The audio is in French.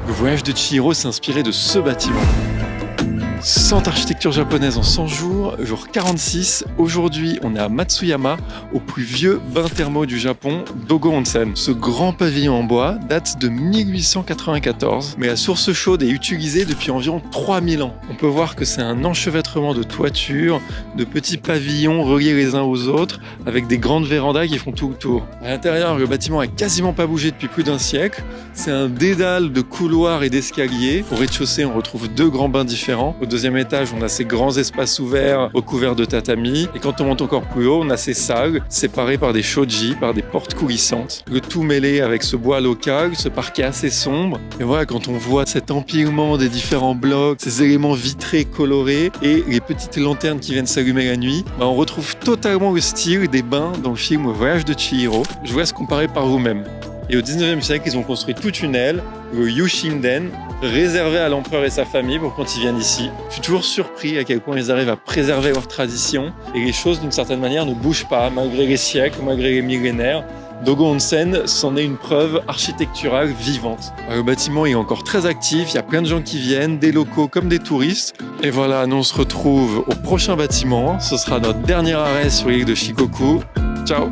Le voyage de Chihiro s'est inspiré de ce bâtiment. 100 architecture japonaise en 100 jours, jour 46. Aujourd'hui, on est à Matsuyama, au plus vieux bain thermo du Japon, Dogo Onsen. Ce grand pavillon en bois date de 1894, mais la source chaude est utilisée depuis environ 3000 ans. On peut voir que c'est un enchevêtrement de toitures, de petits pavillons reliés les uns aux autres, avec des grandes vérandas qui font tout le tour. À l'intérieur, le bâtiment n'a quasiment pas bougé depuis plus d'un siècle. C'est un dédale de couloirs et d'escaliers. Au rez-de-chaussée, on retrouve 2 grands bains différents. Au deuxième étage, on a ces grands espaces ouverts recouverts de tatami. Et quand on monte encore plus haut, on a ces salles séparées par des shoji, par des portes coulissantes. Le tout mêlé avec ce bois local, ce parquet assez sombre. Et voilà, quand on voit cet empilement des différents blocs, ces éléments vitrés colorés et les petites lanternes qui viennent s'allumer la nuit, on retrouve totalement le style des bains dans le film Le Voyage de Chihiro. Je vous laisse comparer par vous-même. Et au 19e siècle, ils ont construit toute une aile, le Yushinden, réservé à l'empereur et sa famille pour quand ils viennent ici. Je suis toujours surpris à quel point ils arrivent à préserver leurs traditions et les choses d'une certaine manière ne bougent pas malgré les siècles, malgré les millénaires. Dogo Onsen, c'en est une preuve architecturale vivante. Le bâtiment est encore très actif, il y a plein de gens qui viennent, des locaux comme des touristes. Et voilà, nous on se retrouve au prochain bâtiment. Ce sera notre dernier arrêt sur l'île de Shikoku. Ciao!